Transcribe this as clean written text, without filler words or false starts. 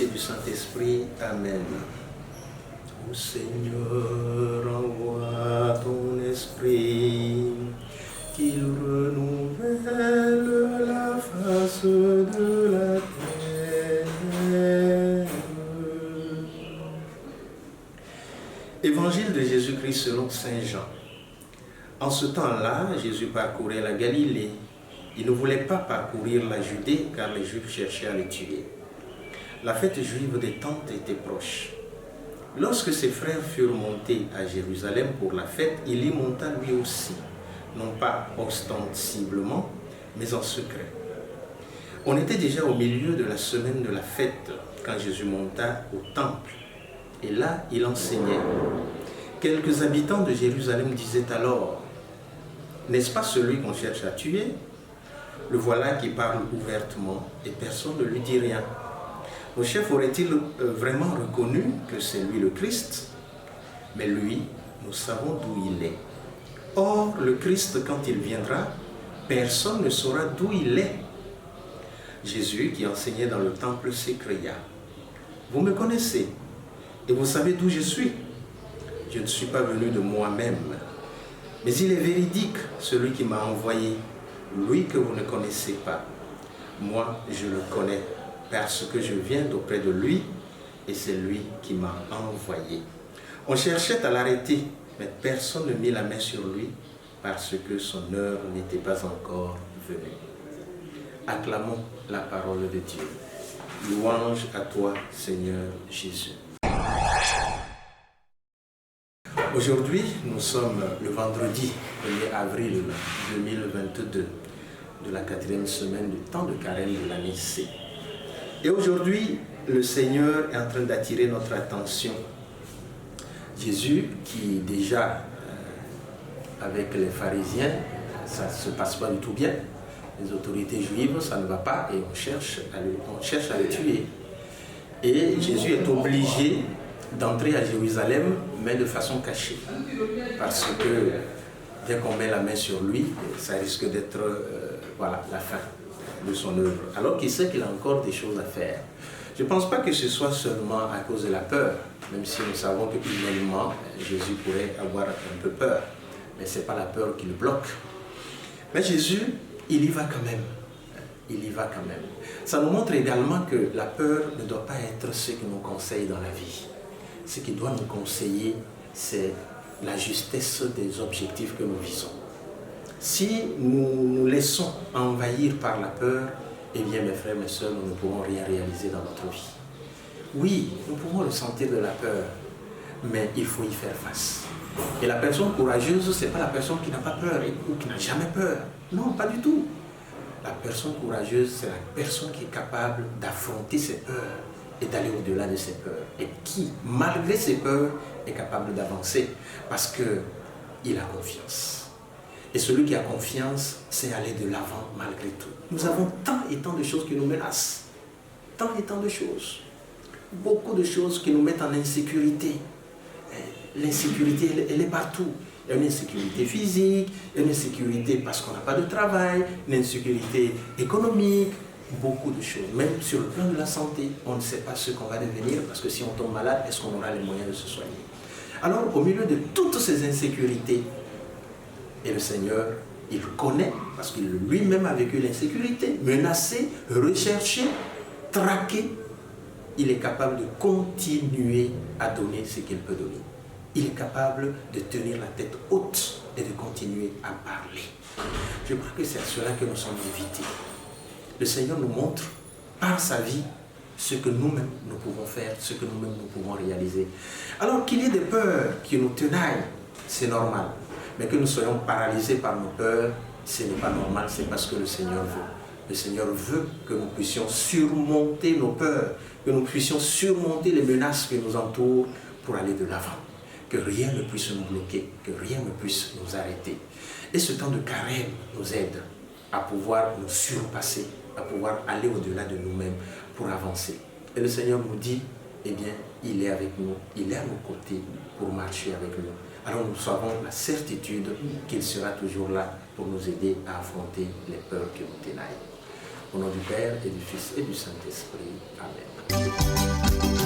Fils et du Saint-Esprit. Amen. Ô Seigneur, envoie ton esprit, qu'il renouvelle la face de la terre. Évangile de Jésus-Christ selon Saint Jean. En ce temps-là, Jésus parcourait la Galilée. Il ne voulait pas parcourir la Judée car les Juifs cherchaient à le tuer. La fête juive des Tentes était proche. Lorsque ses frères furent montés à Jérusalem pour la fête, il y monta lui aussi, non pas ostensiblement, mais en secret. On était déjà au milieu de la semaine de la fête quand Jésus monta au temple. Et là, il enseignait. Quelques habitants de Jérusalem disaient alors, « N'est-ce pas celui qu'on cherche à tuer? Le voilà qui parle ouvertement et personne ne lui dit rien. » Nos chefs auraient-ils vraiment reconnu que c'est lui le Christ? Mais lui, nous savons d'où il est. Or, le Christ, quand il viendra, personne ne saura d'où il est. Jésus, qui enseignait dans le temple, s'écria, « Vous me connaissez, et vous savez d'où je suis. Je ne suis pas venu de moi-même, mais il est véridique, celui qui m'a envoyé, lui que vous ne connaissez pas. Moi, je le connais, parce que je viens d'auprès de lui, et c'est lui qui m'a envoyé. » On cherchait à l'arrêter, mais personne ne mit la main sur lui, parce que son heure n'était pas encore venue. Acclamons la parole de Dieu. Louange à toi, Seigneur Jésus. Aujourd'hui, nous sommes le vendredi 1er avril 2022 de la 4e semaine du temps de carême de l'année C. Et aujourd'hui, le Seigneur est en train d'attirer notre attention. Jésus, qui déjà, avec les pharisiens, ça ne se passe pas du tout bien. Les autorités juives, ça ne va pas et on cherche à le tuer. Et Jésus est obligé d'entrer à Jérusalem, mais de façon cachée. Parce que dès qu'on met la main sur lui, ça risque d'être la fin de son œuvre. Alors qu'il sait qu'il a encore des choses à faire. Je ne pense pas que ce soit seulement à cause de la peur, même si nous savons que humainement, Jésus pourrait avoir un peu peur. Mais ce n'est pas la peur qui le bloque. Mais Jésus, il y va quand même. Il y va quand même. Ça nous montre également que la peur ne doit pas être ce qui nous conseille dans la vie. Ce qui doit nous conseiller, c'est la justesse des objectifs que nous visons. Si nous nous laissons envahir par la peur, eh bien mes frères, mes sœurs, nous ne pourrons rien réaliser dans notre vie. Oui, nous pouvons ressentir de la peur, mais il faut y faire face. Et la personne courageuse, ce n'est pas la personne qui n'a pas peur ou qui n'a jamais peur. Non, pas du tout. La personne courageuse, c'est la personne qui est capable d'affronter ses peurs et d'aller au-delà de ses peurs. Et qui, malgré ses peurs, est capable d'avancer parce qu'il a confiance. Et celui qui a confiance, c'est aller de l'avant malgré tout. Nous avons tant et tant de choses qui nous menacent. Tant et tant de choses. Beaucoup de choses qui nous mettent en insécurité. L'insécurité, elle est partout. Il y a une insécurité physique, une insécurité parce qu'on n'a pas de travail, une insécurité économique, beaucoup de choses. Même sur le plan de la santé, on ne sait pas ce qu'on va devenir parce que si on tombe malade, est-ce qu'on aura les moyens de se soigner? Alors, au milieu de toutes ces insécurités, et le Seigneur, il connaît, parce qu'il lui-même a vécu l'insécurité, menacé, recherché, traqué, il est capable de continuer à donner ce qu'il peut donner. Il est capable de tenir la tête haute et de continuer à parler. Je crois que c'est à cela que nous sommes invités. Le Seigneur nous montre, par sa vie, ce que nous-mêmes nous pouvons faire, ce que nous-mêmes nous pouvons réaliser. Alors qu'il y ait des peurs qui nous tenaillent, c'est normal. Mais que nous soyons paralysés par nos peurs, ce n'est pas normal, c'est parce que le Seigneur veut. Le Seigneur veut que nous puissions surmonter nos peurs, que nous puissions surmonter les menaces qui nous entourent pour aller de l'avant. Que rien ne puisse nous bloquer, que rien ne puisse nous arrêter. Et ce temps de carême nous aide à pouvoir nous surpasser, à pouvoir aller au-delà de nous-mêmes pour avancer. Et le Seigneur nous dit, eh bien, il est avec nous, il est à nos côtés pour marcher avec nous. Alors nous avons la certitude qu'il sera toujours là pour nous aider à affronter les peurs qui nous tenaillent. Au nom du Père et du Fils et du Saint-Esprit. Amen.